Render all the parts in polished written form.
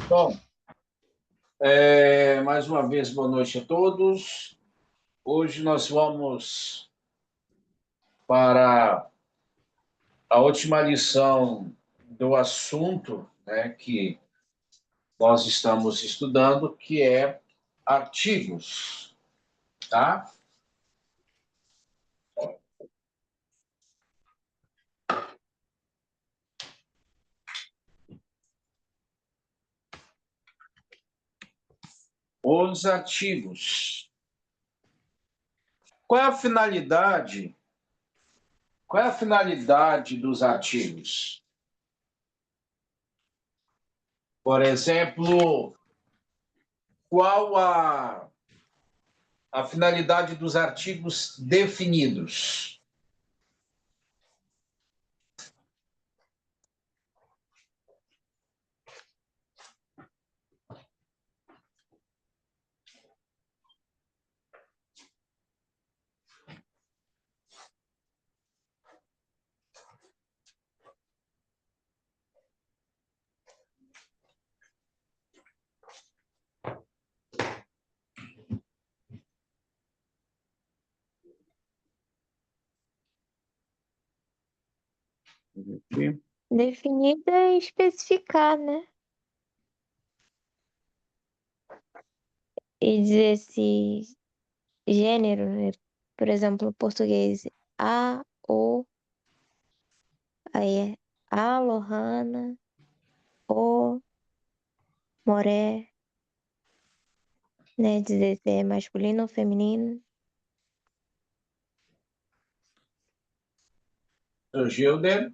Bom, mais uma vez, boa noite a todos. Hoje nós vamos para a última lição do assunto, né, que nós estamos estudando, que é artigos, tá? Os artigos. Qual é a finalidade? Qual é a finalidade dos artigos? Por exemplo, qual a finalidade dos artigos definidos? Definida é especificar, né? E dizer se gênero, né? Por exemplo, o português a, o, aí é a Lohana, o, Moré, né? Dizer se é masculino ou feminino. Gilder?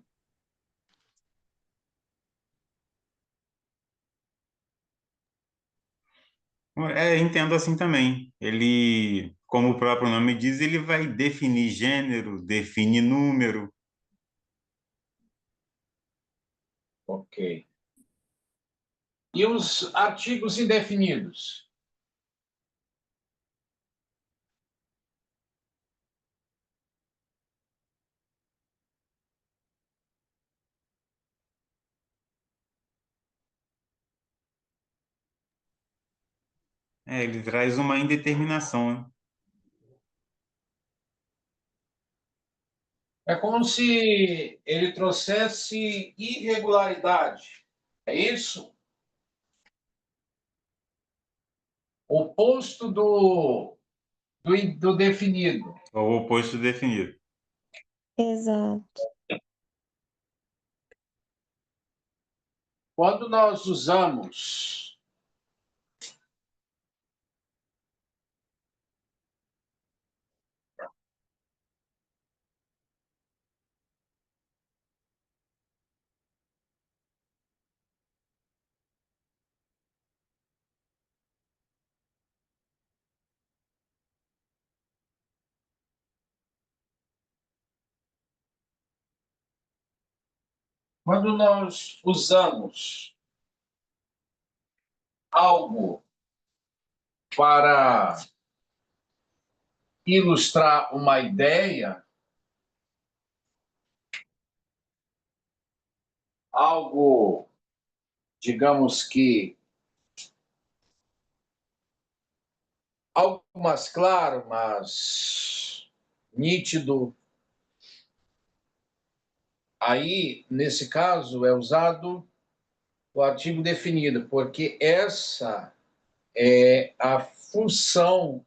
Entendo assim também. Ele, como o próprio nome diz, ele vai definir gênero, define número. Ok. E os artigos indefinidos? Ele traz uma indeterminação, né? É como se ele trouxesse irregularidade. É isso? O oposto do definido. É o oposto definido. Exato. Quando nós usamos quando nós usamos algo para ilustrar uma ideia, algo, digamos que algo mais claro, mais nítido. Aí, nesse caso, é usado o artigo definido, porque essa é a função,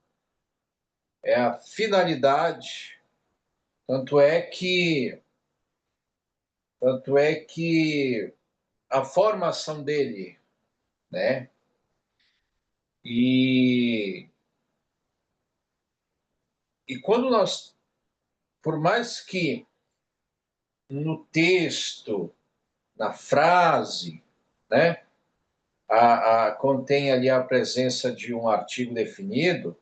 é a finalidade, tanto é que a formação dele, né? E, e quando nós, por mais que no texto, na frase, né, contém ali a presença de um artigo definido,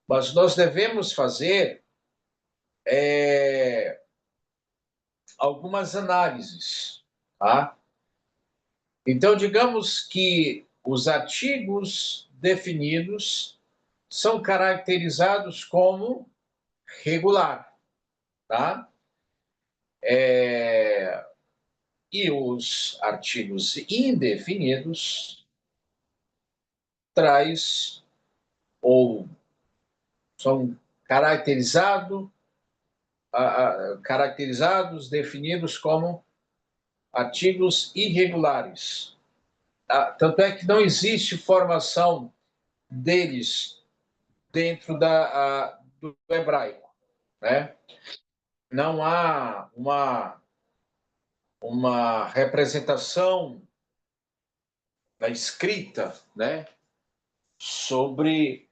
mas nós devemos fazer algumas análises, tá? Então, digamos que os artigos definidos são caracterizados como regular, tá? E os artigos indefinidos traz ou são caracterizados, definidos como artigos irregulares. Tanto é que não existe formação deles dentro do hebraico, né? Não há uma representação da escrita, né, sobre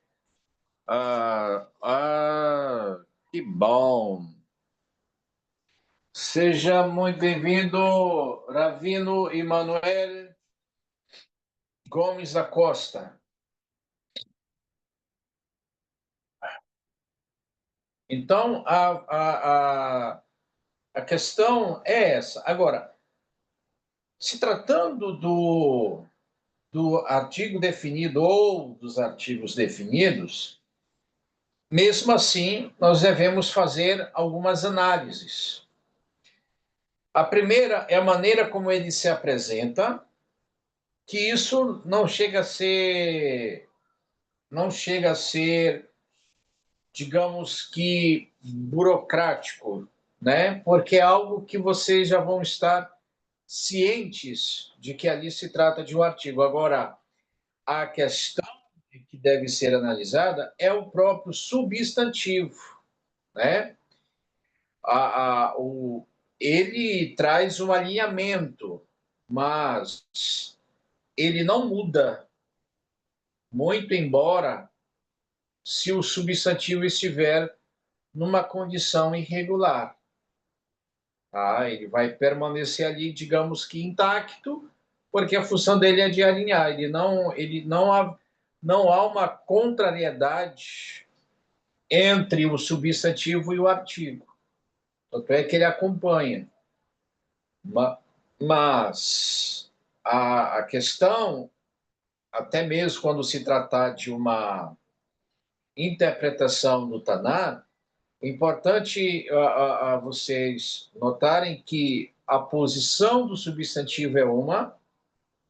que bom. Seja muito bem-vindo, Ravino Emanuel Gomes da Costa. Então, a questão é essa. Agora, se tratando do artigo definido ou dos artigos definidos, mesmo assim, nós devemos fazer algumas análises. A primeira é a maneira como ele se apresenta, que isso não chega a ser, digamos que, burocrático, né? Porque é algo que vocês já vão estar cientes de que ali se trata de um artigo. Agora, a questão que deve ser analisada é o próprio substantivo, né? Ele traz um alinhamento, mas ele não muda, muito embora se o substantivo estiver numa condição irregular. Tá? Ele vai permanecer ali, digamos que intacto, porque a função dele é de alinhar. Não há uma contrariedade entre o substantivo e o artigo. Tanto é que ele acompanha. Mas a questão, até mesmo quando se tratar de uma interpretação do Tanar, é importante vocês notarem que a posição do substantivo é uma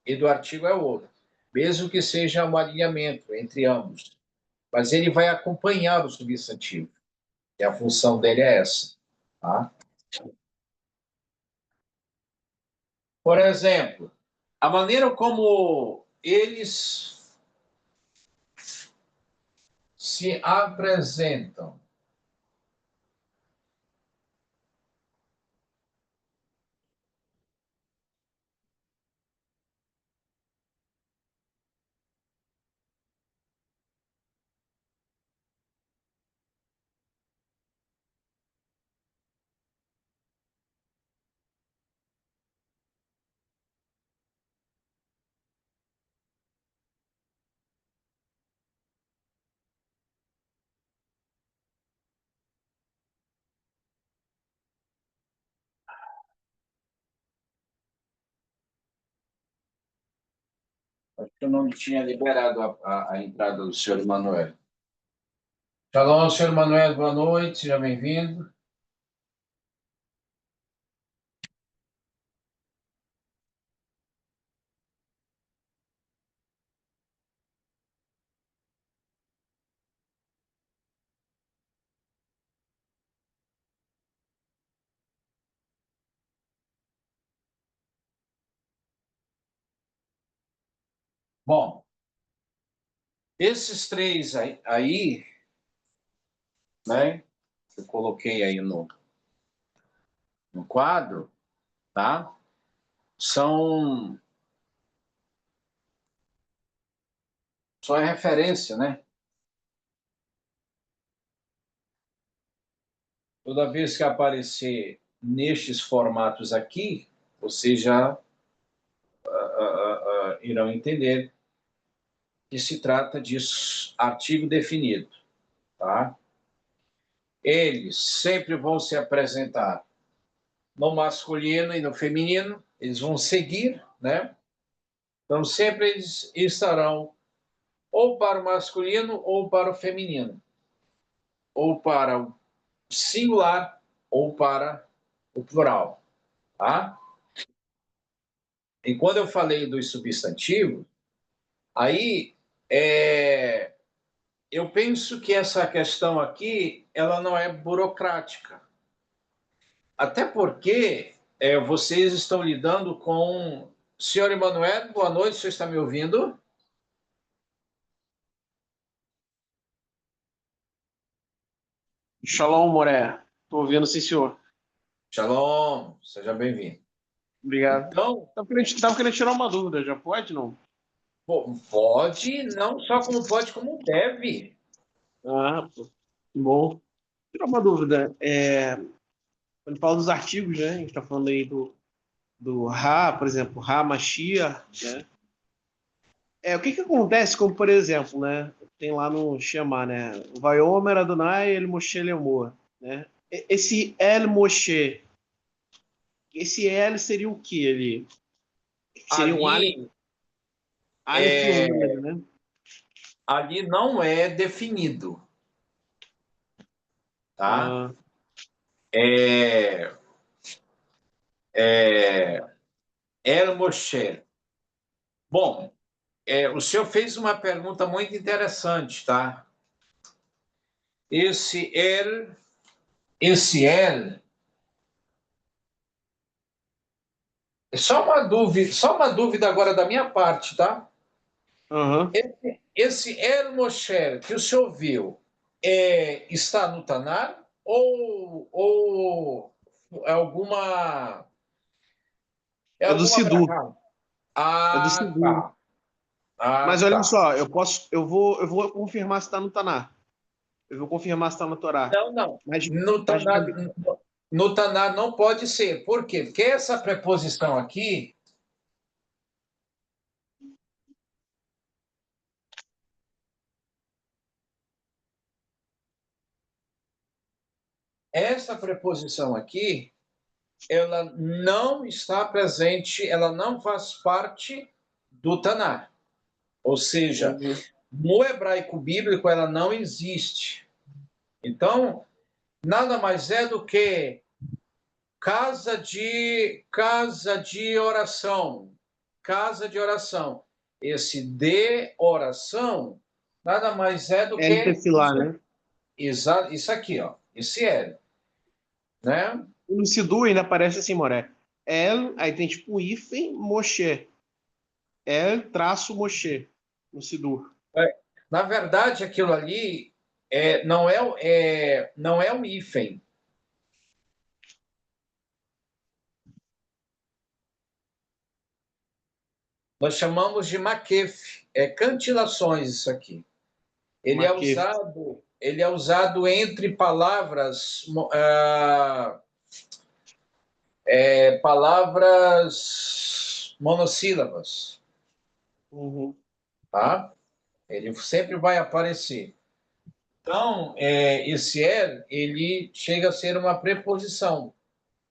e do artigo é outra, mesmo que seja um alinhamento entre ambos. Mas ele vai acompanhar o substantivo, e a função dele é essa. Tá? Por exemplo, a maneira como eles se apresentam. Acho que eu não tinha liberado a entrada do senhor Manuel. Shalom, senhor Manuel, boa noite, seja bem-vindo. Bom, esses três aí, né, eu coloquei aí no quadro, tá? São só é referência, né? Toda vez que aparecer nestes formatos aqui, vocês já irão entender que se trata de artigo definido, tá? Eles sempre vão se apresentar no masculino e no feminino, eles vão seguir, né? Então, sempre eles estarão ou para o masculino ou para o feminino, ou para o singular ou para o plural, tá? E quando eu falei dos substantivos, aí eu penso que essa questão aqui, ela não é burocrática. Até porque vocês estão lidando com... Senhor Emanuel, boa noite, você está me ouvindo? Shalom, Moré. Tô ouvindo, sim, senhor. Shalom, seja bem-vindo. Obrigado. Então, Tava querendo tirar uma dúvida, já pode, não? pode, não só como pode, como deve. Ah, pô. Bom. Tirar uma dúvida. Quando fala dos artigos, né? A gente tá falando aí do Ra, por exemplo, Ra, Mashiach, né? O que que acontece, como por exemplo, né? Tem lá no Shema, né? Vaiomer Adonai El Moshe Lemor, né? Esse El Moshe, esse El seria o que ali? Seria um Ali, Aleph e Ômega, né? ali não é definido, tá? Ah, É, é, El Moshe. Bom, o senhor fez uma pergunta muito interessante, tá? Esse El, só uma dúvida agora da minha parte, tá? aham. Esse El Moshe que o senhor viu está no Tanar ou é alguma É do Sidur. brahá? É do Ah, Sidur. tá. Ah, Mas olha tá. só, eu vou confirmar se está no Taná. Eu vou confirmar se está no Torá. Não, não. Mas, No mas Tanar, no Tanar não pode ser. Por quê? Porque essa preposição aqui, essa preposição aqui, ela não está presente, ela não faz parte do Tanar. Ou seja, Uhum. no hebraico bíblico ela não existe. Então, nada mais é do que casa de oração. Casa de oração. Esse de oração nada mais é do El que Tefilá, né? isso aqui, ó. Esse é, né? E no Sidur ainda aparece assim, Moré. El, aí tem tipo hífen Moshe. El traço Moshe no Sidur. Na verdade, aquilo ali não é um hífen. Nós chamamos de maquef, cantilações isso aqui. Maquef. Ele é usado entre palavras, palavras monossílabas, Uhum. tá? Ele sempre vai aparecer. Então, esse ele chega a ser uma preposição,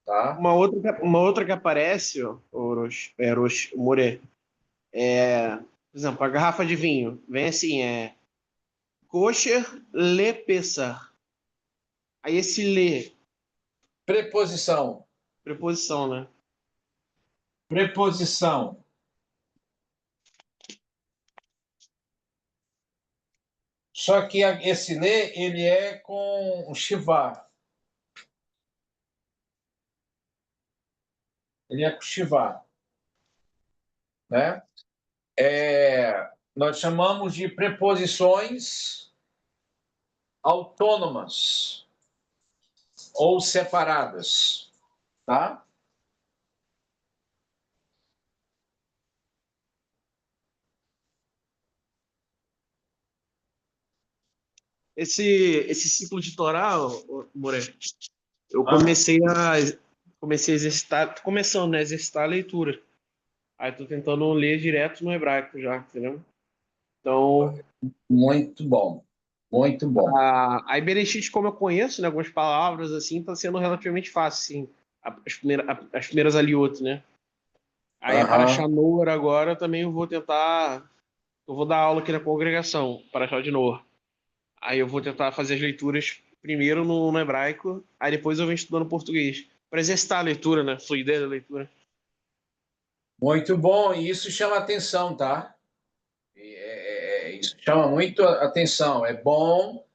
tá? Uma outra que aparece, ó, Moré, por exemplo, a garrafa de vinho. Vem assim, kosher le Pessah. Aí esse le, Preposição. preposição, né? Preposição. Só que esse lê, ele é com o Shivá. Ele é com Shivá, né? Nós chamamos de preposições autônomas ou separadas, tá? Esse ciclo de Torá, Moré, eu Ah, comecei a exercitar, tô começando, né, a exercitar a leitura. Aí tô tentando ler direto no hebraico já, entendeu? Então, muito bom, muito bom. a Bereshit, como eu conheço, né, algumas palavras assim, tá sendo relativamente fácil, sim. As primeiras aliotas, né? Aí a Aham. Parashá Noar agora também eu vou dar aula aqui na congregação, Parashá de Noar. Aí eu vou tentar fazer as leituras primeiro no hebraico, aí depois eu venho estudando português. Para exercitar a leitura, né? Fluidez da leitura. Muito bom, e isso chama atenção, tá? Isso chama muito atenção. É bom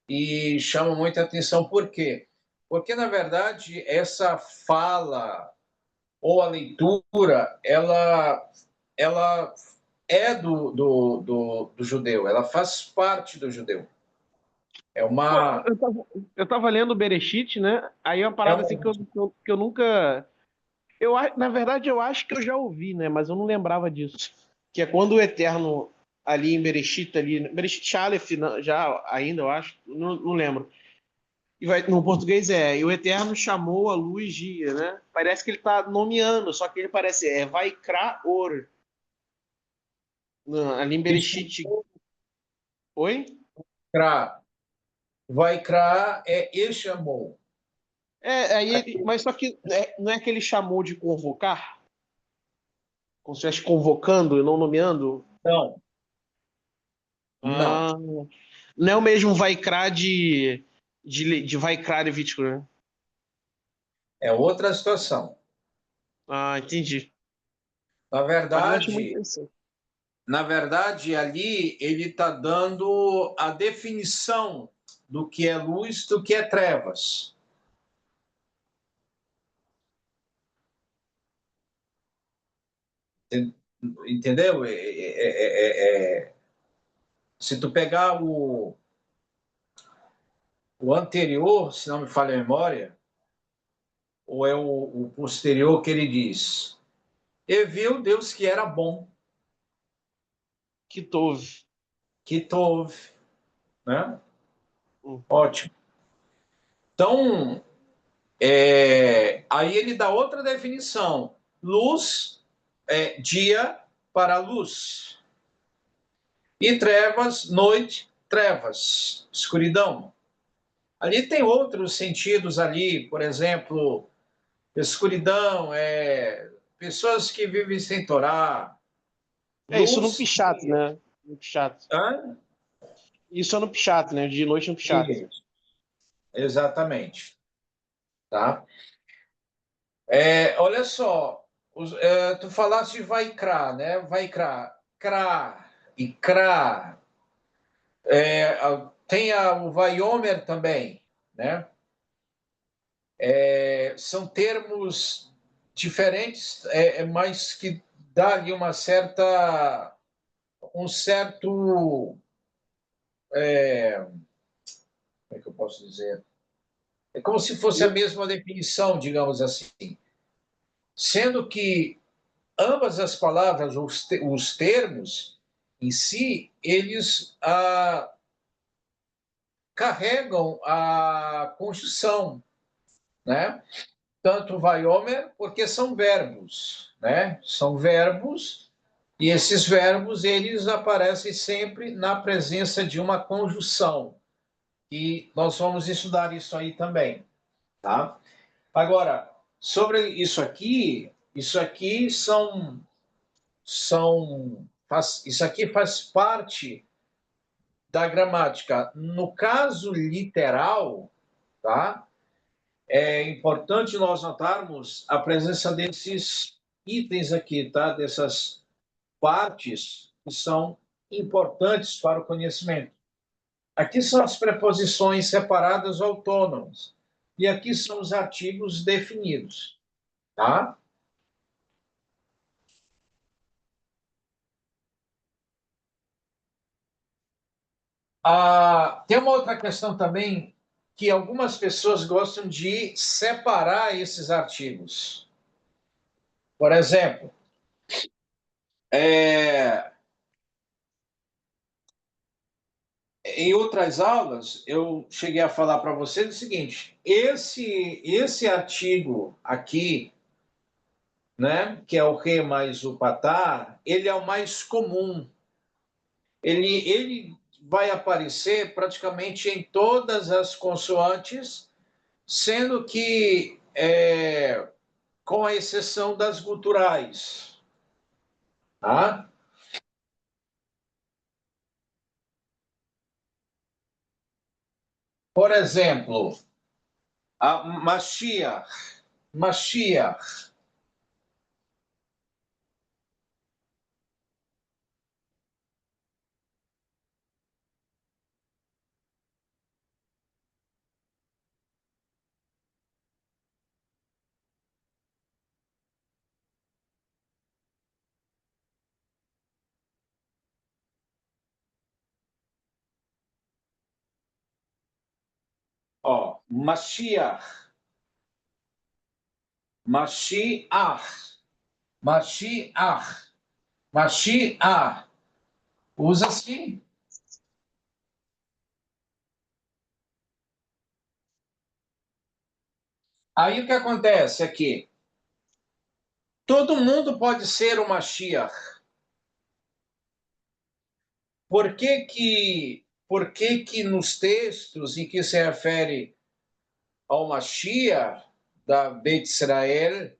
e chama muita atenção. Por quê? Porque, na verdade, essa fala ou a leitura, ela é do judeu, ela faz parte do judeu. É Pô, uma. eu tava lendo o Bereshit, né? Aí é uma É parada assim uma que eu nunca. Na verdade, eu acho que eu já ouvi, né? Mas eu não lembrava disso. Que é quando o Eterno, ali em Bereshit, ali. Bereshit Aleph, já ainda, eu acho. Não lembro. No português e o Eterno chamou a luz dia, né? Parece que ele tá nomeando, só que ele parece, Vaikra Or. Ali em isso, Bereshit. Oi? Kra. Vai Kra é e chamou. Mas só que não é que ele chamou de convocar? Como se estivesse convocando e não nomeando? Não, não. Ah, não é o mesmo Vaikra de Vaikra Levítico, né? É outra situação. Ah, entendi. Na Mas eu acho muito verdade, interessante. ali ele está dando a definição do que é luz, do que é trevas. Entendeu? Se tu pegar o anterior, se não me falha a memória, ou é o posterior que ele diz, e viu Deus que era bom, Que tove. que tove, né? Hum. Ótimo. Então, aí ele dá outra definição. Luz é dia para luz. E trevas, noite, trevas, escuridão. Ali tem outros sentidos ali, por exemplo, escuridão é pessoas que vivem sem Torá, É isso no luz. Pichat, né? No Pichat. Hã? Isso é no Pichat, né? De noite no Pichat. Isso, exatamente. Tá? Olha só, tu falaste de Vaikra, né? Vaikra, Kra e Kra. Tem o Vaiomer também, né? São termos diferentes, mas que dá ali um certo, como é que eu posso dizer? É como se fosse a mesma definição, digamos assim. Sendo que ambas as palavras, os termos em si, eles carregam a conjunção, né? Tanto vaiomer, porque são verbos, né? São verbos, e esses verbos, eles aparecem sempre na presença de uma conjunção. E nós vamos estudar isso aí também, tá? Agora, sobre isso aqui isso aqui faz parte da gramática. No caso literal, tá? É importante nós notarmos a presença desses itens aqui, tá? Dessas partes que são importantes para o conhecimento. Aqui são as preposições separadas autônomas. E aqui são os artigos definidos, tá? Tem uma outra questão também que algumas pessoas gostam de separar esses artigos. Por exemplo, em outras aulas, eu cheguei a falar para vocês o seguinte: esse artigo aqui, né, que é o re mais o patá, ele é o mais comum. Ele vai aparecer praticamente em todas as consoantes, sendo que, com a exceção das guturais. Tá? Por exemplo, a Mashiach. Ó, Mashiach. Mashiach. Mashiach. Mashiach. Usa-se. Aí o que acontece aqui? Todo mundo pode ser o Mashiach. Por que nos textos em que se refere ao Mashiach da Beit Israel,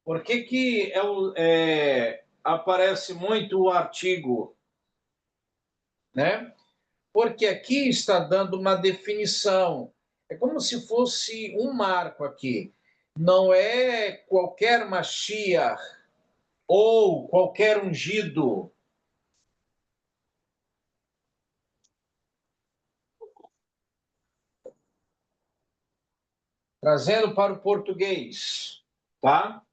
por que aparece muito o artigo, né? Porque aqui está dando uma definição. É como se fosse um marco aqui. Não é qualquer Mashiach ou qualquer ungido. Trazendo para o português, tá?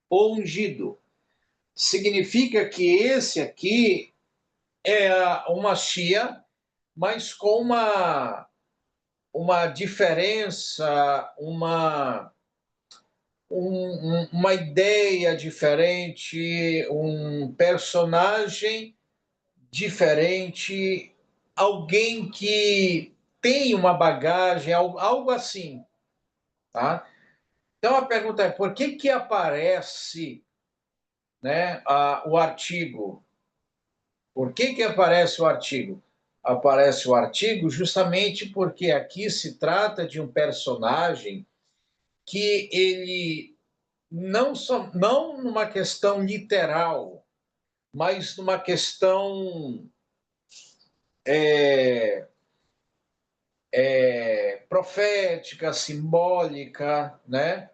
O ungido. Significa que esse aqui é o Mashiach, mas com uma diferença, uma ideia diferente, um personagem diferente, alguém que tem uma bagagem, algo assim, tá? Então a pergunta é: por que aparece, né, o artigo? Por que aparece o artigo? Aparece o artigo justamente porque aqui se trata de um personagem que ele não numa questão literal, mas numa questão profética, simbólica, né?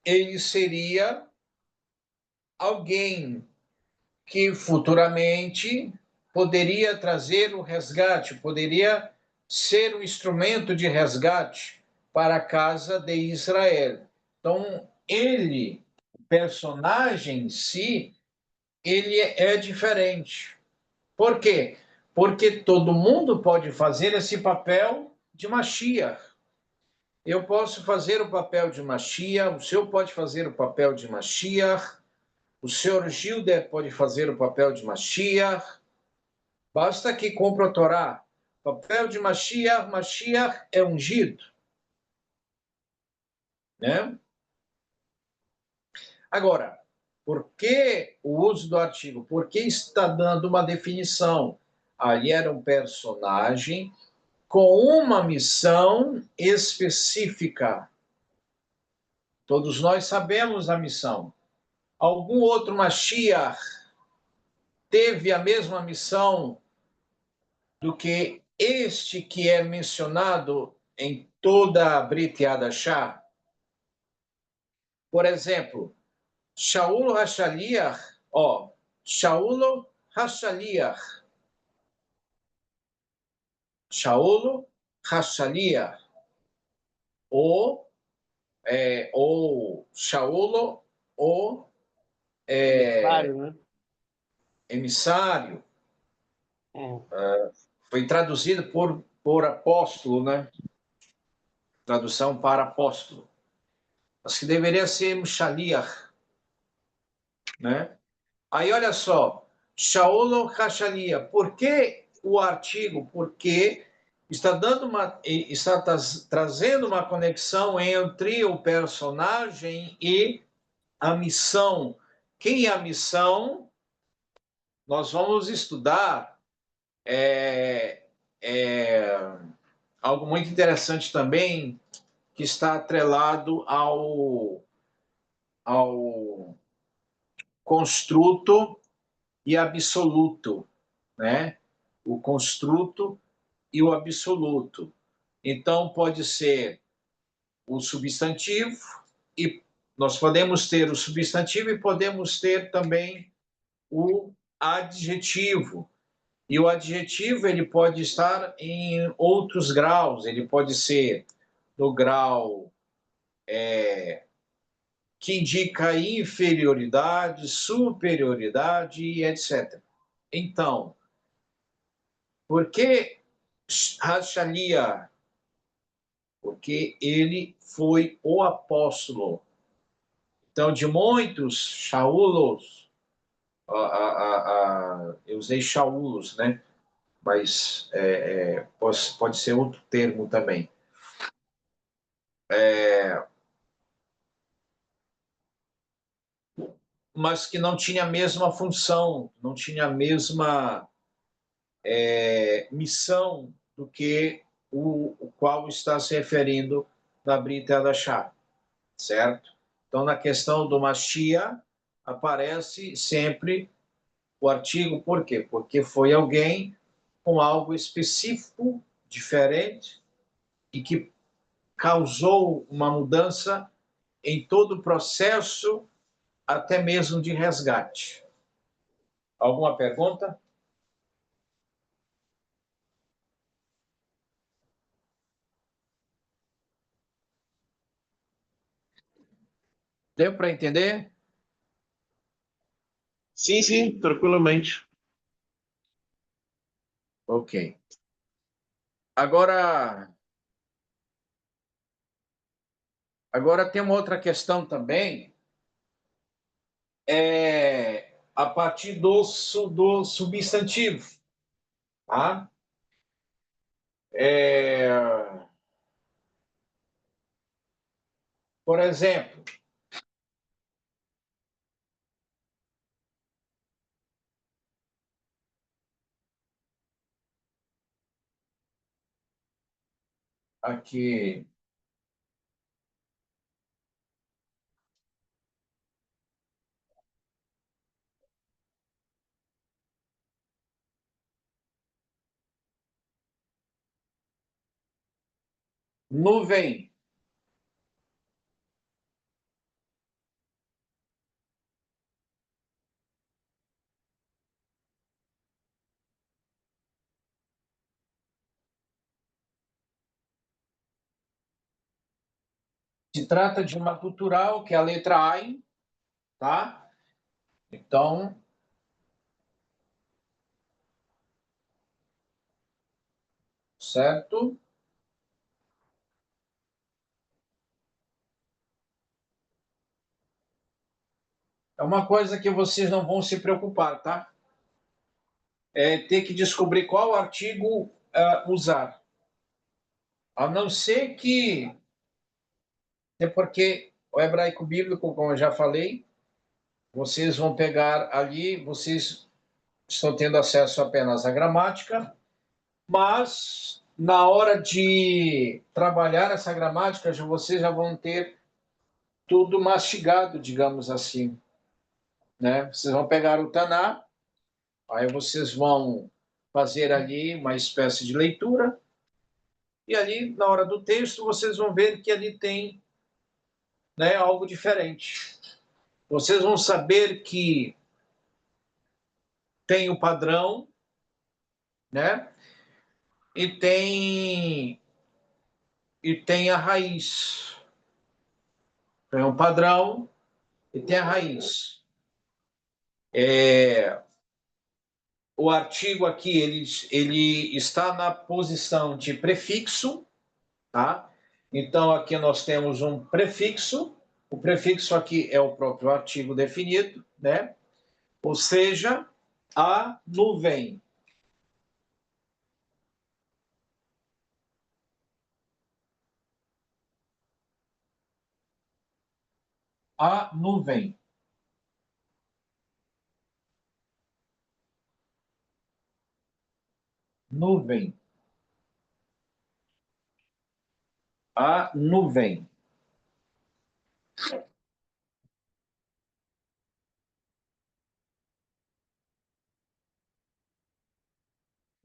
Ele seria alguém que futuramente poderia trazer o resgate, poderia ser um instrumento de resgate para a casa de Israel. Então, ele, o personagem em si, ele é diferente. Por quê? Porque todo mundo pode fazer esse papel de Mashiach. Eu posso fazer o papel de Mashiach, o senhor pode fazer o papel de Mashiach, o senhor Gilder pode fazer o papel de Mashiach. Basta que compre a Torá. O papel de Mashiach, Mashiach é ungido. Né? Agora, por que o uso do artigo? Porque está dando uma definição. Ali era um personagem com uma missão específica. Todos nós sabemos a missão. Algum outro Mashiach teve a mesma missão do que este que é mencionado em toda a Brit Hadashah? Por exemplo, Shaul HaShaliach, Shaul HaShaliach. Shaul HaShaliach. Ou Shaul, Emissário, né? emissário. Foi traduzido por apóstolo, né? Tradução para apóstolo. Mas que deveria ser Mshaliach, né? Aí, olha só, Shaul HaShaliach. Por que o artigo? Porque está trazendo uma conexão entre o personagem e a missão. Quem é a missão? Nós vamos estudar algo muito interessante também, que está atrelado ao construto e absoluto, né? O construto e o absoluto. Então, pode ser o substantivo, e nós podemos ter o substantivo e podemos ter também o adjetivo. E o adjetivo ele pode estar em outros graus, ele pode ser no grau que indica inferioridade, superioridade e etc. Então, por que Hashalia, porque ele foi o apóstolo. Então, de muitos Shaúlos, eu usei Shaúlos, né? Mas pode ser outro termo também. Mas que não tinha a mesma função, não tinha a mesma missão do que o qual está se referindo na Brita da Chá, certo? Então, na questão do Machia, aparece sempre o artigo, por quê? Porque foi alguém com algo específico, diferente, e que causou uma mudança em todo o processo, até mesmo de resgate. Alguma pergunta? Deu para entender? Sim, sim, tranquilamente. Ok. Agora tem uma outra questão também, a partir do substantivo. Tá? Por exemplo, aqui, nuvem. Se trata de uma cultural, que é a letra Ain, tá? Então, certo? É uma coisa que vocês não vão se preocupar, tá? É ter que descobrir qual artigo usar. A não ser que, é porque o hebraico bíblico, como eu já falei, vocês vão pegar ali, vocês estão tendo acesso apenas à gramática, mas na hora de trabalhar essa gramática, vocês já vão ter tudo mastigado, digamos assim, né? Vocês vão pegar o Taná, aí vocês vão fazer ali uma espécie de leitura, e ali, na hora do texto, vocês vão ver que ali tem, né, algo diferente. Vocês vão saber que tem o padrão, né? E tem a raiz. Tem um padrão e tem a raiz. O artigo aqui ele está na posição de prefixo, tá? Então aqui nós temos um prefixo. O prefixo aqui é o próprio artigo definido, né? Ou seja, a nuvem. A nuvem. Nuvem. A nuvem.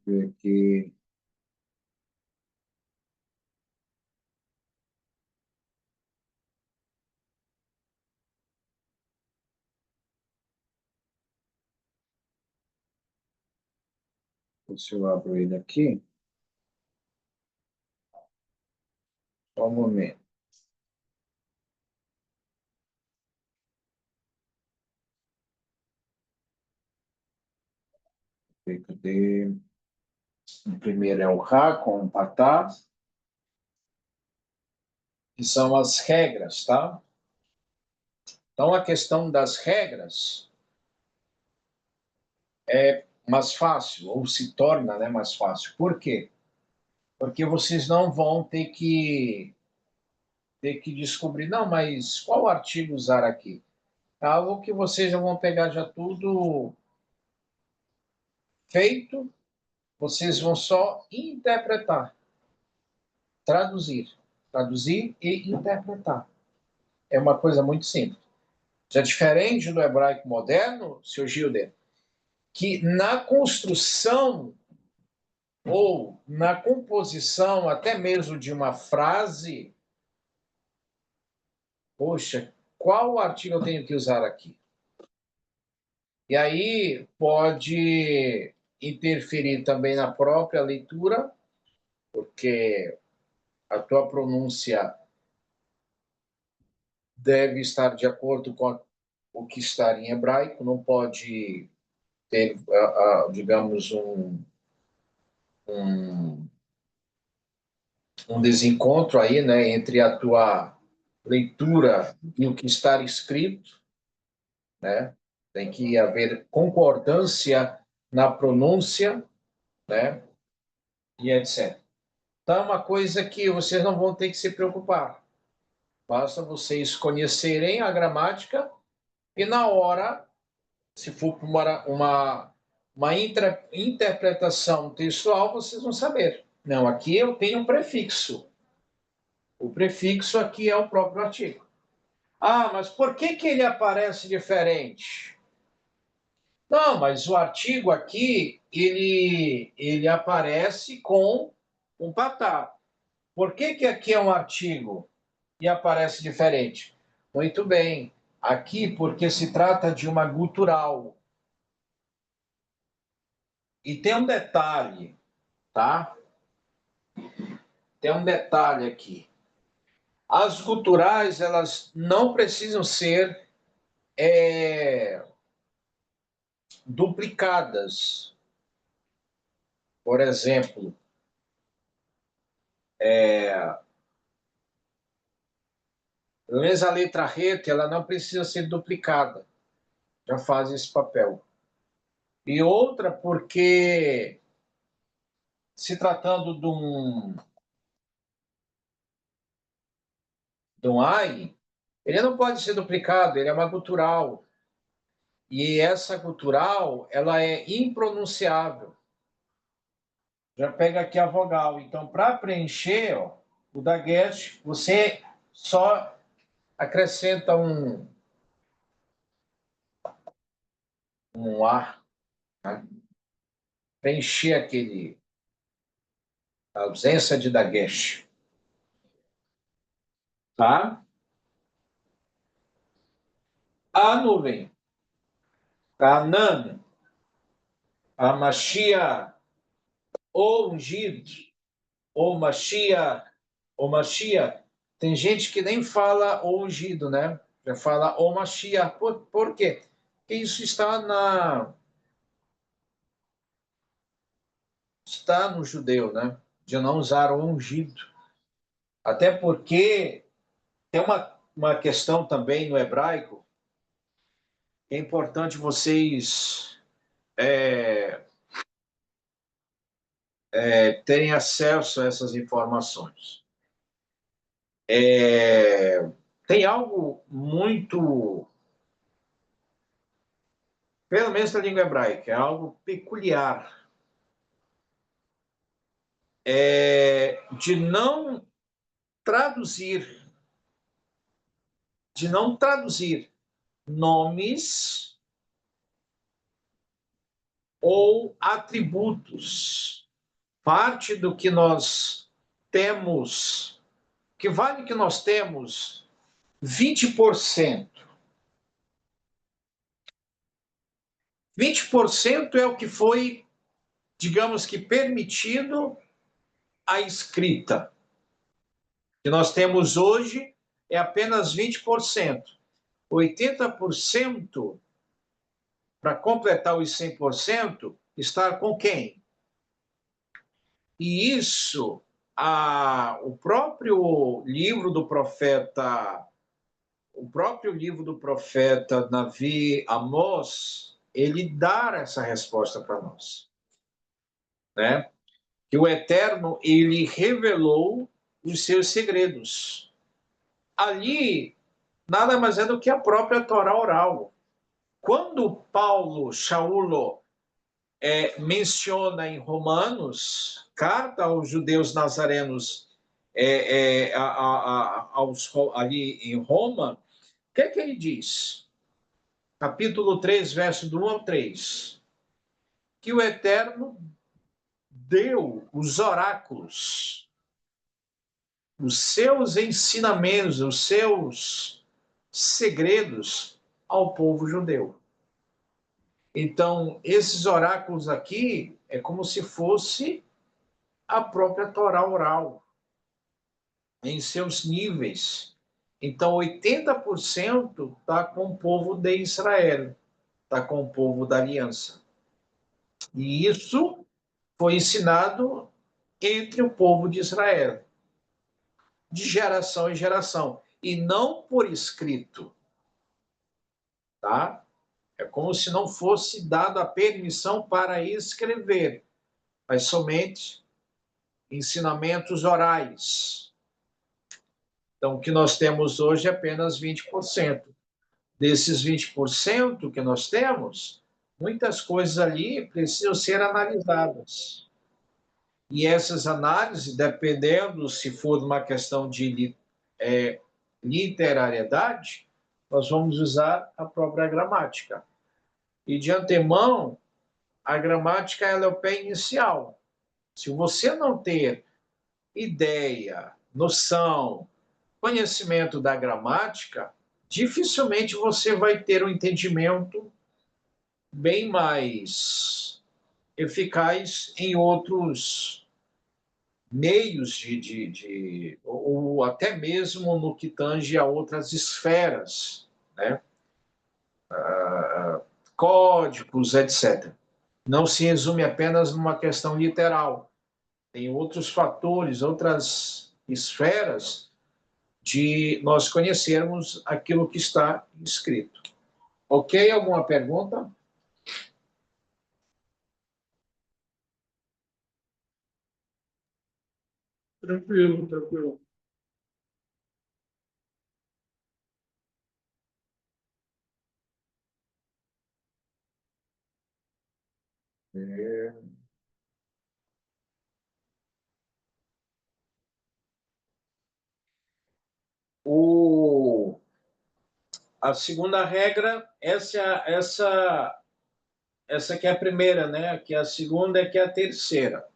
Aqui. Se eu abro ele aqui, só um momento. Cadê? O primeiro é o Ra com o Patá, que são as regras, tá? Então, a questão das regras é mais fácil, ou se torna, né, mais fácil. Por quê? Porque vocês não vão ter que descobrir, não, mas qual artigo usar aqui? É algo que vocês já vão pegar já tudo feito, vocês vão só interpretar, traduzir e interpretar. É uma coisa muito simples. Já diferente do hebraico moderno, seu Gilder, que na construção ou na composição até mesmo de uma frase, poxa, qual artigo eu tenho que usar aqui? E aí pode interferir também na própria leitura, porque a tua pronúncia deve estar de acordo com o que está em hebraico, não pode ter, digamos, um desencontro aí, né, entre a tua leitura e o que está escrito, né? Tem que haver concordância na pronúncia, né? E etc. Então, é uma coisa que vocês não vão ter que se preocupar. Basta vocês conhecerem a gramática e, na hora, se for uma interpretação textual, vocês vão saber. Não, aqui eu tenho um prefixo. O prefixo aqui é o próprio artigo. Ah, mas por que ele aparece diferente? Não, mas o artigo aqui, ele aparece com um patá. Por que aqui é um artigo e aparece diferente? Muito bem. Aqui, porque se trata de uma gutural. E tem um detalhe, tá? Tem um detalhe aqui. As guturais, elas não precisam ser duplicadas. Por exemplo, pelo menos a letra rete, ela não precisa ser duplicada. Já faz esse papel. E outra, porque se tratando de um AI, ele não pode ser duplicado, ele é uma gutural. E essa gutural, ela é impronunciável. Já pega aqui a vogal. Então, para preencher ó, o daguete, você só acrescenta um A, né? Preencher a ausência de daguete. Tá? A nuvem, Anan, a Machia, o ungido, ou Machia, ou Machia. Tem gente que nem fala o ungido, né? Já fala o Machia. Por quê? Porque isso está no judeu, né? De não usar o ungido. Até porque tem uma questão também no hebraico que é importante vocês terem acesso a essas informações. Tem algo muito, pelo menos na língua hebraica, é algo peculiar, de não traduzir nomes ou atributos. Parte do que nós temos, que vale que nós temos 20%. 20% é o que foi, digamos que, permitido à escrita. O que nós temos hoje é apenas 20%. 80%, para completar os 100%, está com quem? E isso, o próprio livro do profeta Navi Amós, ele dá essa resposta para nós, né? Que o Eterno, ele revelou os seus segredos. Ali, nada mais é do que a própria Torá oral. Quando Shaulo, menciona em Romanos, carta aos judeus nazarenos ali em Roma, o que ele diz? Capítulo 3, verso do 1 ao 3. Que o Eterno deu os oráculos, os seus ensinamentos, os seus segredos ao povo judeu. Então, esses oráculos aqui é como se fosse a própria Torá oral, em seus níveis. Então, 80% está com o povo de Israel, está com o povo da aliança. E isso foi ensinado entre o povo de Israel, de geração em geração, e não por escrito, tá? É como se não fosse dada a permissão para escrever, mas somente ensinamentos orais. Então, o que nós temos hoje é apenas 20%. Desses 20% que nós temos, muitas coisas ali precisam ser analisadas. E essas análises, dependendo se for uma questão de literariedade, nós vamos usar a própria gramática. E, de antemão, a gramática ela é o pé inicial. Se você não ter ideia, noção, conhecimento da gramática, dificilmente você vai ter um entendimento bem mais eficaz em outros meios ou até mesmo no que tange a outras esferas, né? Códigos, etc. Não se resume apenas numa questão literal. Tem outros fatores, outras esferas de nós conhecermos aquilo que está escrito. Ok? Alguma pergunta? Tranquilo, tranquilo. A segunda regra, essa que é a primeira, né? Que a segunda é que é a terceira.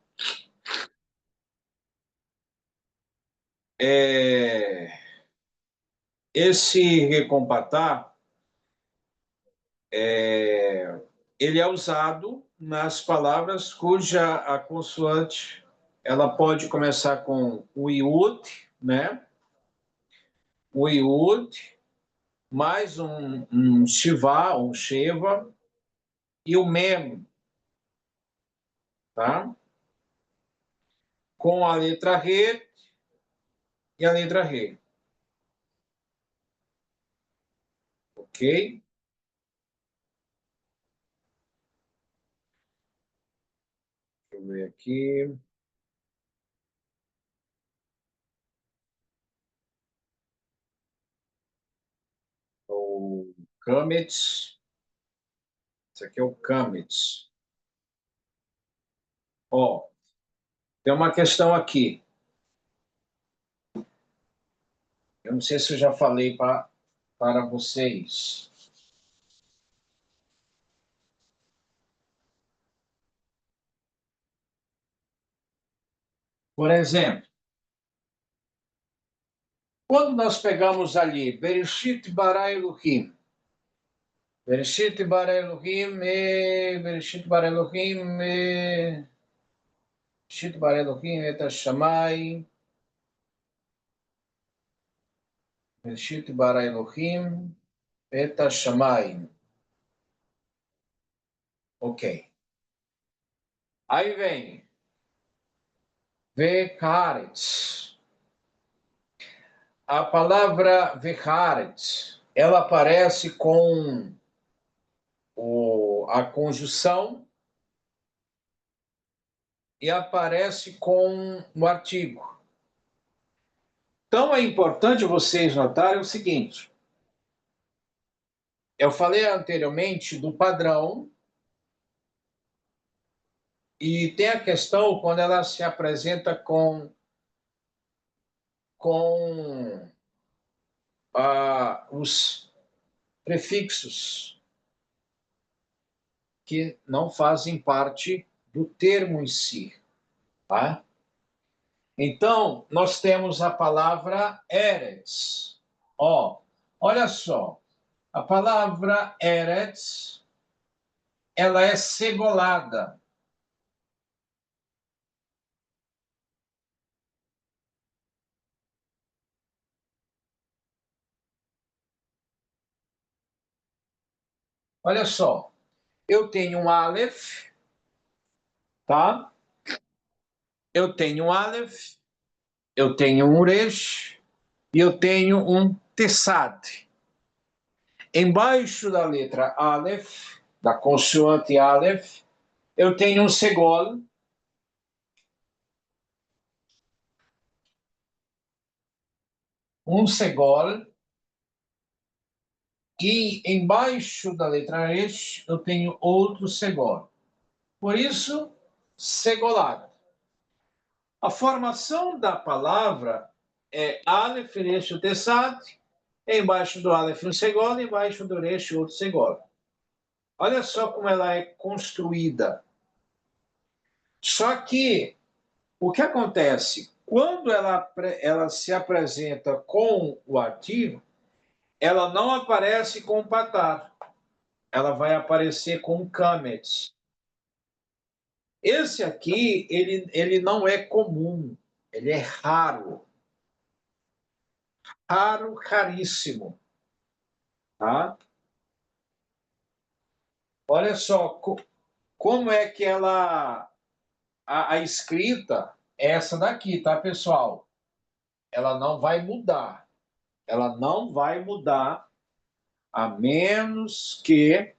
Esse recompatar, ele é usado nas palavras cuja a consoante ela pode começar com o iud, né? O iud, mais um shiva, um sheva, e o mem, tá? Com a letra re e a letra re. Ok? Deixa eu ver aqui. O Kametz. Esse aqui é o Kametz. Ó, tem uma questão aqui. Eu não sei se eu já falei para vocês. Por exemplo, quando nós pegamos ali Bereshit bara Elohim, Bereshit bara Elohim, Bereshit bara Elohim, Bereshit bara Elohim et Hashamayim, Bereshit bara Elohim et Hashamayim. Ok. Aí vem Vecharetz. A palavra vecharetz, ela aparece com a conjunção e aparece com o artigo. Então, é importante vocês notarem o seguinte. Eu falei anteriormente do padrão e tem a questão quando ela se apresenta com os prefixos que não fazem parte do termo em si, tá? Então, nós temos a palavra Eretz. Olha só, a palavra Eretz, ela é segolada. Olha só, eu tenho um Aleph, tá? Eu tenho um Aleph, eu tenho um Resh e eu tenho um Tessad. Embaixo da letra Aleph, da consoante Aleph, eu tenho um Segol. Um Segol. E embaixo da letra Resh, eu tenho outro Segol. Por isso, segolado. A formação da palavra é Aleph, Resh, Tessad, embaixo do Aleph um Segol, embaixo do Resh outro Segol. Olha só como ela é construída. Só que o que acontece? Quando ela se apresenta com o artigo, ela não aparece com o patar. Ela vai aparecer com o kametz. Esse aqui, ele não é comum, ele é raro. Raro, raríssimo. Tá? Olha só como é que a escrita é essa daqui, tá, pessoal? Ela não vai mudar. Ela não vai mudar a menos que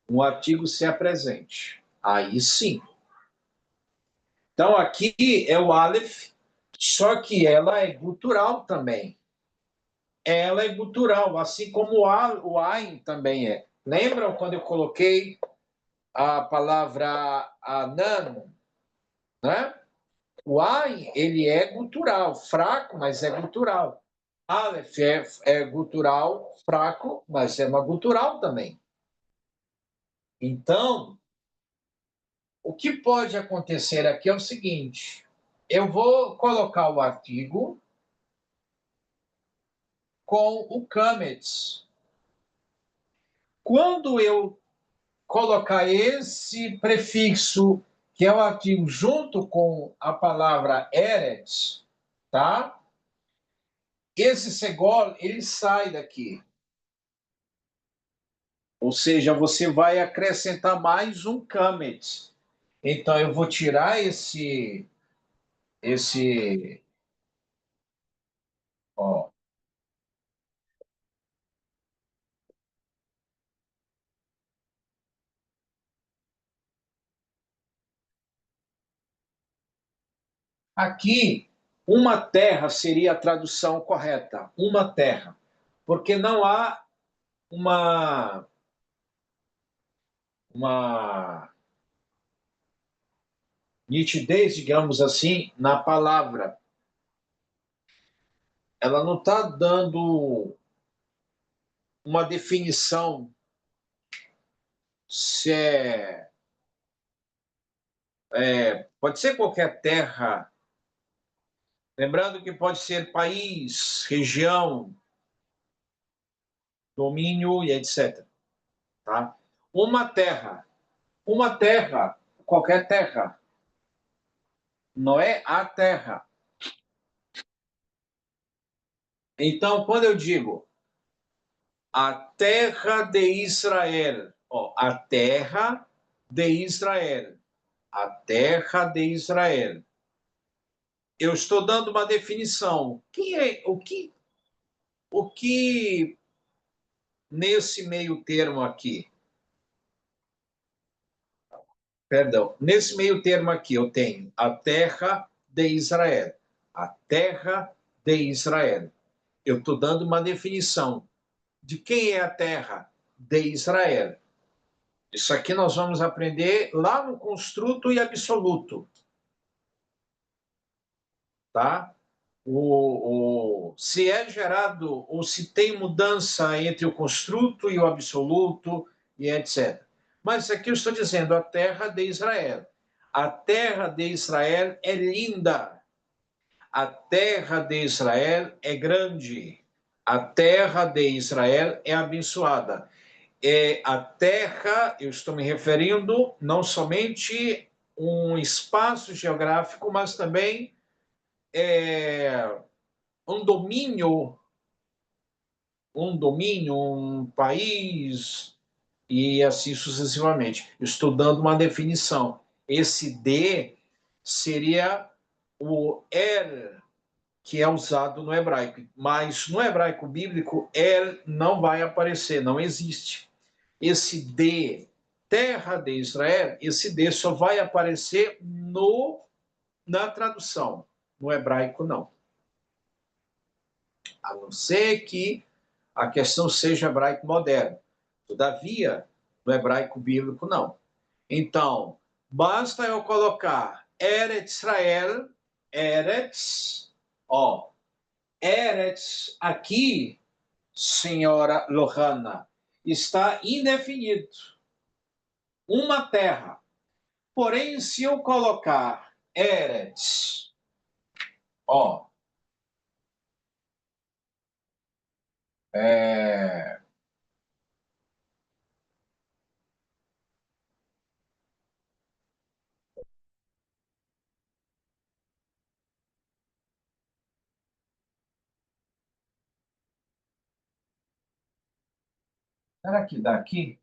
um artigo se apresente. Aí sim. Então, aqui é o Aleph, só que ela é gutural também. Ela é gutural, assim como o Ain também é. Lembram quando eu coloquei a palavra Anan? Né? O Ain, ele é gutural, fraco, mas é gutural. Aleph é gutural, fraco, mas é uma gutural também. Então, o que pode acontecer aqui é o seguinte: eu vou colocar o artigo com o kametz. Quando eu colocar esse prefixo, que é o artigo, junto com a palavra eretz, tá? Esse segol, ele sai daqui. Ou seja, você vai acrescentar mais um kametz. Então, eu vou tirar esse ó, aqui, uma terra seria a tradução correta, uma terra, porque não há uma nitidez, digamos assim, na palavra. Ela não está dando uma definição se pode ser qualquer terra, lembrando que pode ser país, região, domínio e etc. Tá? Uma terra, qualquer terra, não é a terra. Então, quando eu digo a terra de Israel, a terra de Israel, a terra de Israel, eu estou dando uma definição. O que nesse meio termo aqui? Perdão, nesse meio termo aqui eu tenho a terra de Israel. A terra de Israel. Eu estou dando uma definição de quem é a terra de Israel. Isso aqui nós vamos aprender lá no construto e absoluto. Tá? Se é gerado ou se tem mudança entre o construto e o absoluto e etc. Mas aqui eu estou dizendo a terra de Israel. A terra de Israel é linda. A terra de Israel é grande. A terra de Israel é abençoada. A terra, eu estou me referindo não somente um espaço geográfico, mas também um domínio, um país, e assim sucessivamente. Estou dando uma definição. Esse D seria o er, que é usado no hebraico. Mas no hebraico bíblico, er não vai aparecer, não existe. Esse D, terra de Israel, esse D só vai aparecer na tradução. No hebraico, não. A não ser que a questão seja hebraico moderno. Todavia, no hebraico bíblico, não. Então, basta eu colocar Eretz Israel, Eretz, Eretz aqui, senhora Lohana, está indefinido. Uma terra. Porém, se eu colocar Eretz, é... Será que dá aqui?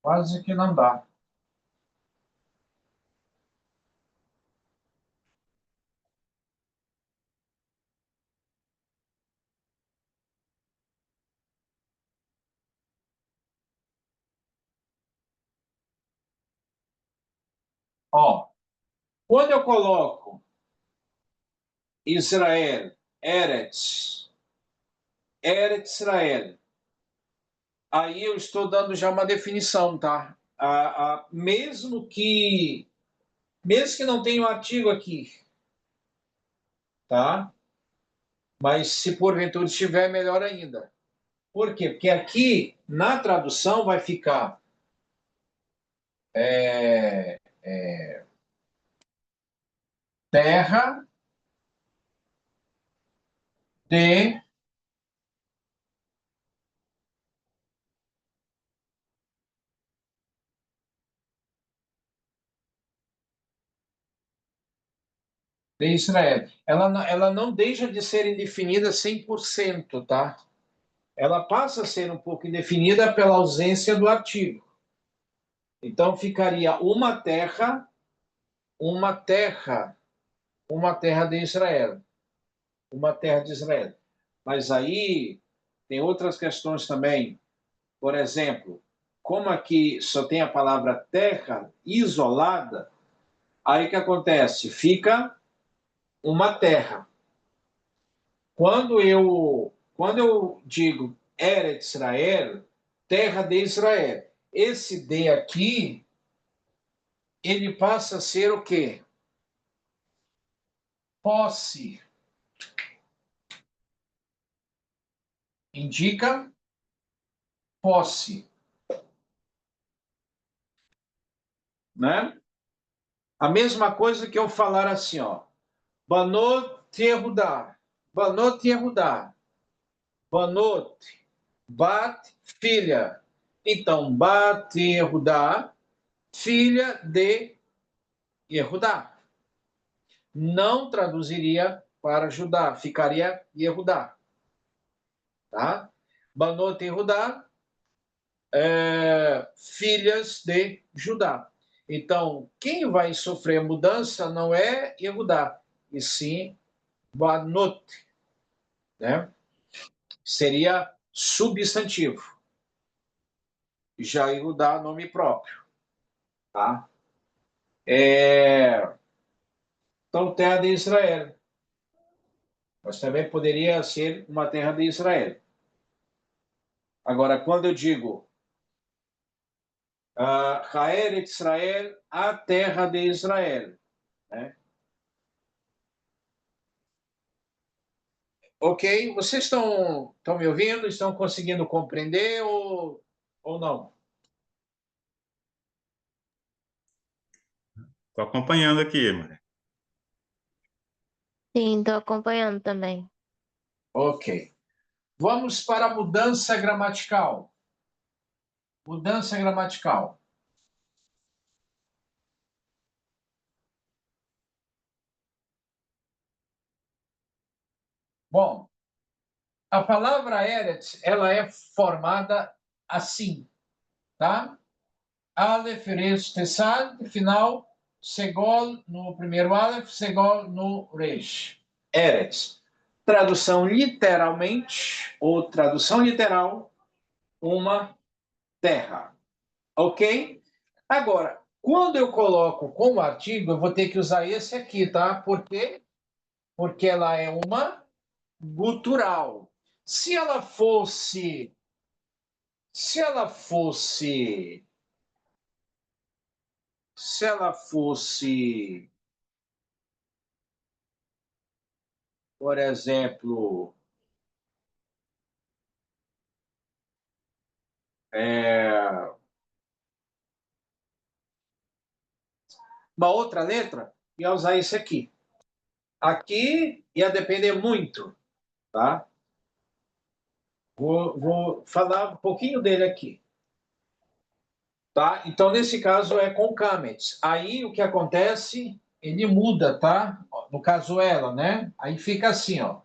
Quase que não dá. Quando eu coloco Israel, Eretz Israel, aí eu estou dando já uma definição, tá? Mesmo que não tenha um artigo aqui, tá? Mas se porventura estiver, melhor ainda. Por quê? Porque aqui, na tradução, vai ficar terra de Israel. Ela não deixa de ser indefinida 100%, tá? Ela passa a ser um pouco indefinida pela ausência do artigo. Então, ficaria uma terra de Israel. Uma terra de Israel. Mas aí tem outras questões também. Por exemplo, como aqui só tem a palavra terra isolada, aí o que acontece? Fica uma terra. Quando eu digo Eretz Israel, terra de Israel, esse D aqui, ele passa a ser o quê? Posse. Indica posse. Né? A mesma coisa que eu falar assim, Banot Yehudá. Banot Yehudá. Banot, Bat, filha. Então, Bat Yehudá, filha de Yehudá. Não traduziria para Judá, ficaria Yehudá. Tá? Banot e Judá, filhas de Judá. Então, quem vai sofrer a mudança não é Yehudá, e sim Banot, né? Seria substantivo. Já Yehudá, nome próprio. Tá? Então, terra de Israel. Mas também poderia ser uma terra de Israel. Agora, quando eu digo Haeret Israel, a terra de Israel, né? Ok? Vocês estão me ouvindo? Estão conseguindo compreender ou não? Estou acompanhando aqui, Maria. Sim, estou acompanhando também. Ok. Vamos para a mudança gramatical. Mudança gramatical. Bom, a palavra Eretz, ela é formada assim, tá? Aleph, Resh, Tessad, final, Segol no primeiro Aleph, Segol no Resh. Eretz. Tradução literalmente, ou tradução literal, uma terra. Ok? Agora, quando eu coloco como artigo, eu vou ter que usar esse aqui, tá? Por quê? Porque ela é uma gutural. Se ela fosse. Se ela fosse. Se ela fosse, por exemplo, uma outra letra, ia usar esse aqui. Aqui ia depender muito, tá? Vou falar um pouquinho dele aqui. Tá? Então, nesse caso, é com Kametz. Aí, o que acontece, ele muda, tá? No caso, ela, né? Aí fica assim, ó.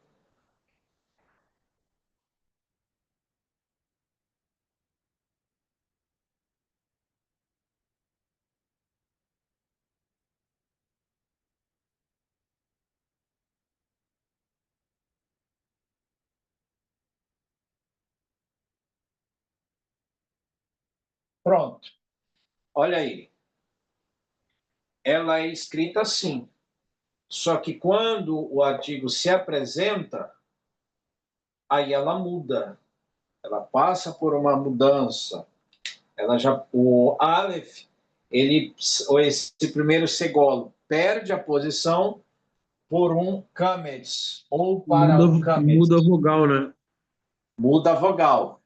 Pronto. Olha aí. Ela é escrita assim. Só que quando o artigo se apresenta, aí ela muda. Ela passa por uma mudança. O Aleph, esse primeiro segolo, perde a posição por um Kametz, ou para um Kametz. Muda a vogal, né? Muda a vogal.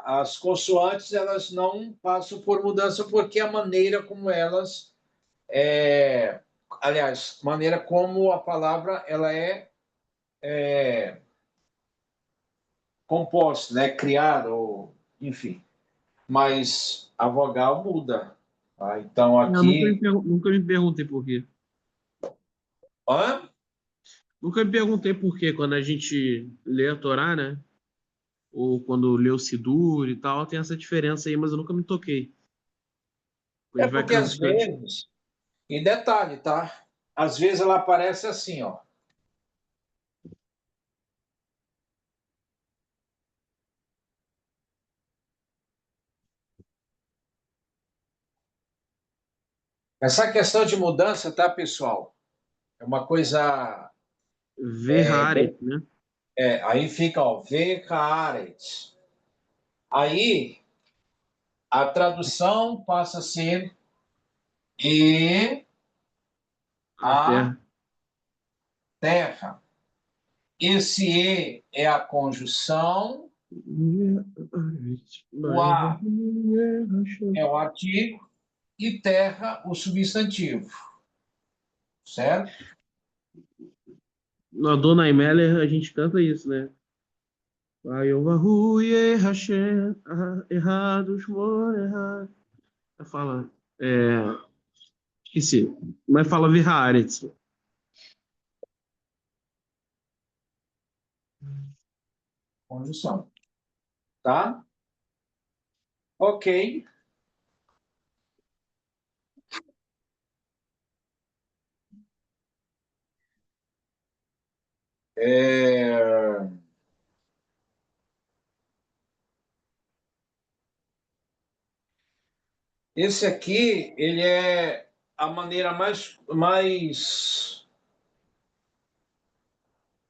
As consoantes, elas não passam por mudança porque a maneira como elas aliás, maneira como a palavra ela é composta, né, criada, ou enfim. Mas a vogal muda. Tá? Então Eu aqui. nunca me perguntei por quê. Hã? Nunca me perguntei por quê quando a gente lê a Torá, né? Ou quando lê o Sidur e tal, tem essa diferença aí, mas eu nunca me toquei. A É gente vai porque às cansando. vezes, e detalhe, tá? Às vezes ela aparece assim, ó. Essa questão de mudança, tá, pessoal? É uma coisa. Verhare, né? Aí fica, ó, Vekaret. Aí a tradução passa a ser e a Até. terra. Esse e é a conjunção, o a é o artigo e terra o substantivo, certo? Na Dona Imeller a gente canta isso, né? Vayovahu Hashem, errados, errado. Fala, esqueci, mas fala Virhaaretz. Conjunção. Tá? Ok. É... Esse aqui, ele é a maneira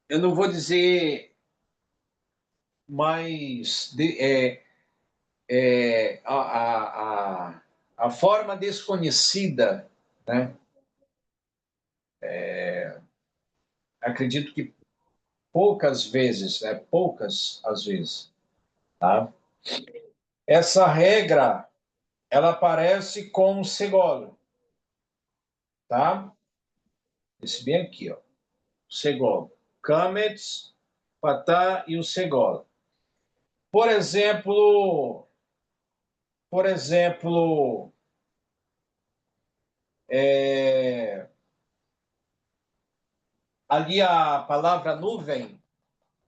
eu não vou dizer mais, a forma desconhecida, né? Acredito que poucas vezes, né? Poucas às vezes, tá? Essa regra, ela aparece com o segolo, tá? Esse bem aqui, ó. Segolo. Câmetes, patá e o segolo. Por exemplo, ali a palavra nuvem,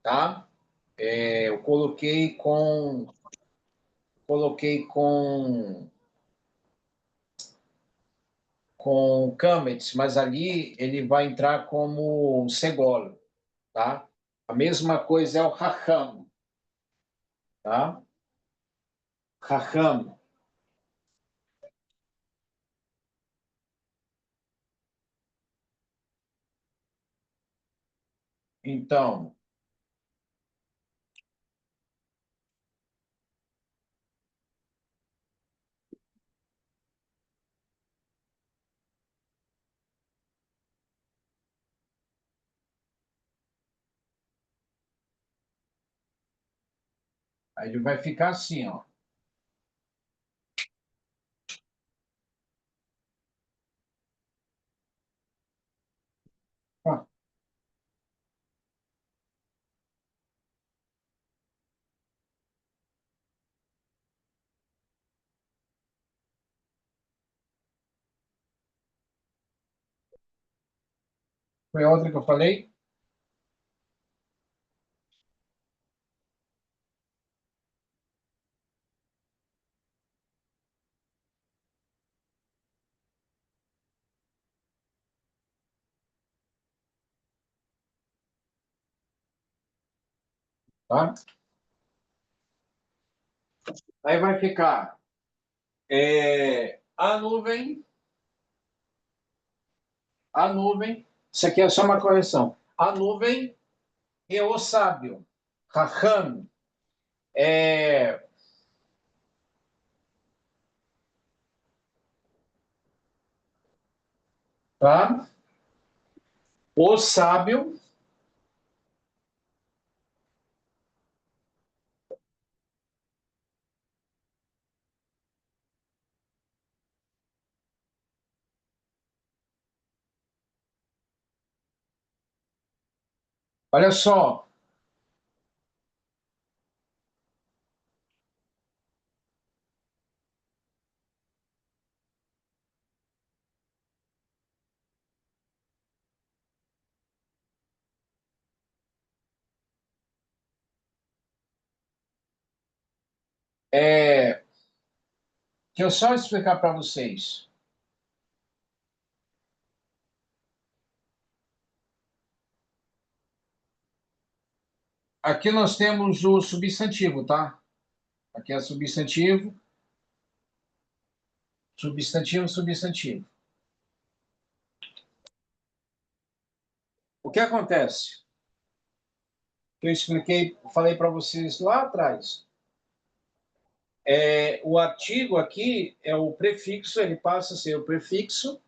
tá? Eu coloquei com câmetes, mas ali ele vai entrar como segolo, tá? A mesma coisa é o racham, tá? Racham. Então, aí ele vai ficar assim, ó. Ah, foi a outra que eu falei? Tá? Aí vai ficar a nuvem, isso aqui é só uma correção. A nuvem e o sábio. Raham é, tá? O sábio, olha só, deixa eu só explicar para vocês. Aqui nós temos o substantivo, tá? Aqui é substantivo, substantivo, substantivo. O que acontece? Eu expliquei, falei para vocês lá atrás. O artigo aqui é o prefixo, ele passa a ser o prefixo,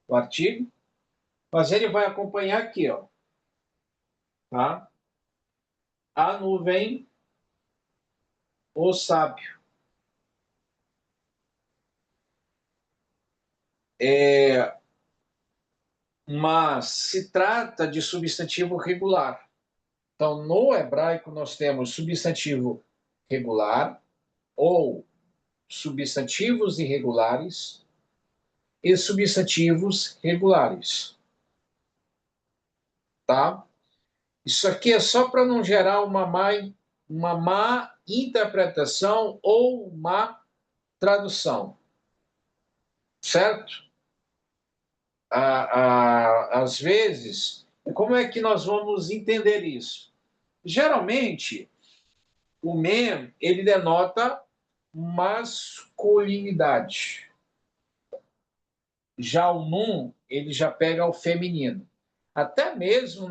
o artigo, mas ele vai acompanhar aqui, ó, tá? A nuvem, o sábio. Mas se trata de substantivo regular. Então, no hebraico, nós temos substantivo regular ou substantivos irregulares e substantivos regulares, tá? Isso aqui é só para não gerar uma má interpretação ou má tradução, certo? Às vezes, como é que nós vamos entender isso? Geralmente, o men, ele denota masculinidade. Já o num, ele já pega o feminino. Até mesmo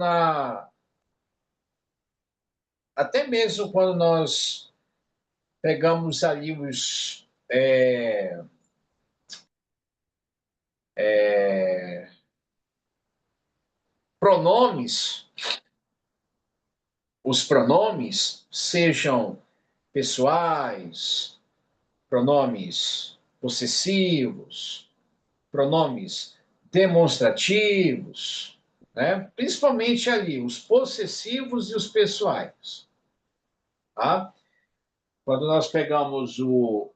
quando nós pegamos ali os pronomes, os pronomes, sejam pessoais, pronomes possessivos, pronomes demonstrativos, né? Principalmente ali, os possessivos e os pessoais. Tá? Quando nós pegamos o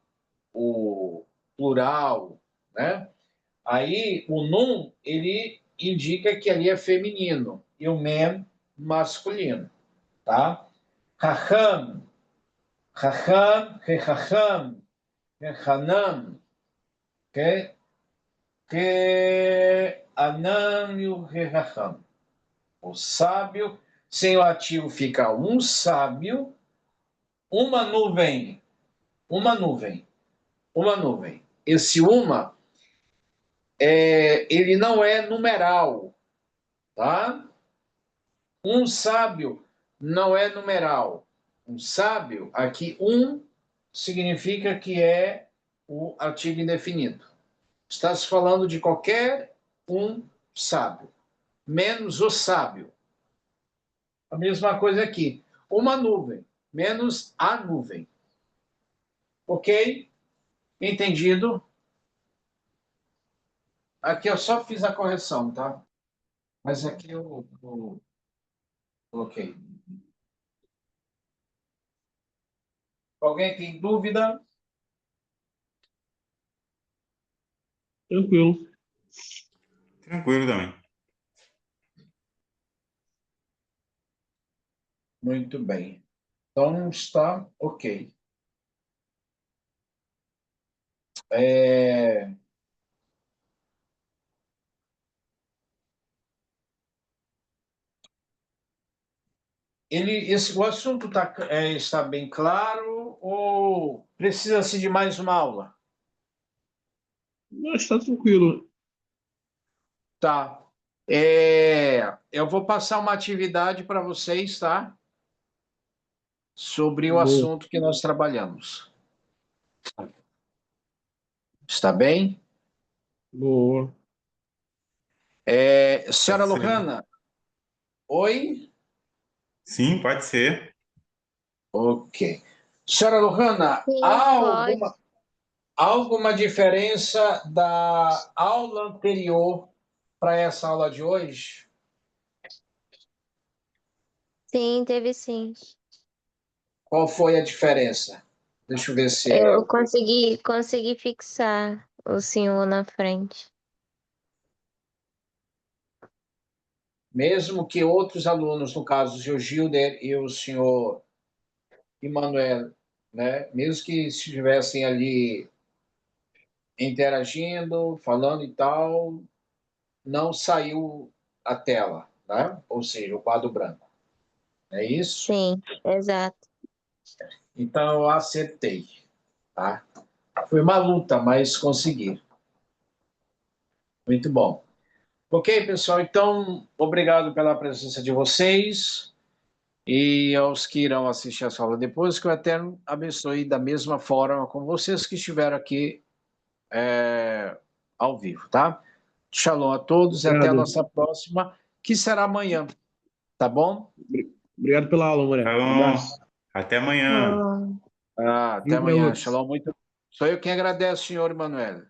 plural, né? Aí o num, ele indica que ali é feminino e o men masculino, tá? Chacham, chacham, rechacham, rechanam, que anam e o rechacham. O sábio, sem o ativo fica um sábio, uma nuvem, uma nuvem, uma nuvem. Esse uma, ele não é numeral, tá? Um sábio não é numeral. Um sábio, aqui, significa que é o artigo indefinido. Está se falando de qualquer um sábio, menos o sábio. A mesma coisa aqui. Uma nuvem, menos a nuvem. Ok? Entendido? Aqui eu só fiz a correção, tá? Mas aqui eu coloquei. Alguém tem dúvida? Tranquilo. Tranquilo também. Muito bem. Então está ok. O assunto está bem claro ou precisa-se de mais uma aula? Mas está tranquilo. Tá. Eu vou passar uma atividade para vocês, tá? Sobre o Boa. assunto que nós trabalhamos. Está bem? Boa. Senhora Pode ser. Lohana, oi? Sim, pode ser. Ok. Senhora Lohana, Sim, há pode. alguma diferença da aula anterior para essa aula de hoje? Sim, teve sim. Qual foi a diferença? Deixa eu ver se Eu consegui fixar o senhor na frente. mesmo que outros alunos, no caso o senhor Gilder e o senhor Emanuel, né, mesmo que estivessem ali interagindo, falando e tal, não saiu a tela, né? Ou seja, o quadro branco. É isso? Sim, exato. Então eu acertei, tá? Foi uma luta, mas consegui. Muito bom. Ok, pessoal, então, obrigado pela presença de vocês e aos que irão assistir essa aula depois, que o Eterno abençoe da mesma forma com vocês que estiveram aqui ao vivo, tá? Shalom a todos e até a Obrigado. nossa próxima, que será amanhã, tá bom? Obrigado pela aula, Moré. Tá Um bom. abraço. Até amanhã. Até Viu, amanhã. garotos? Shalom muito. Sou eu quem agradece, senhor Emanuel.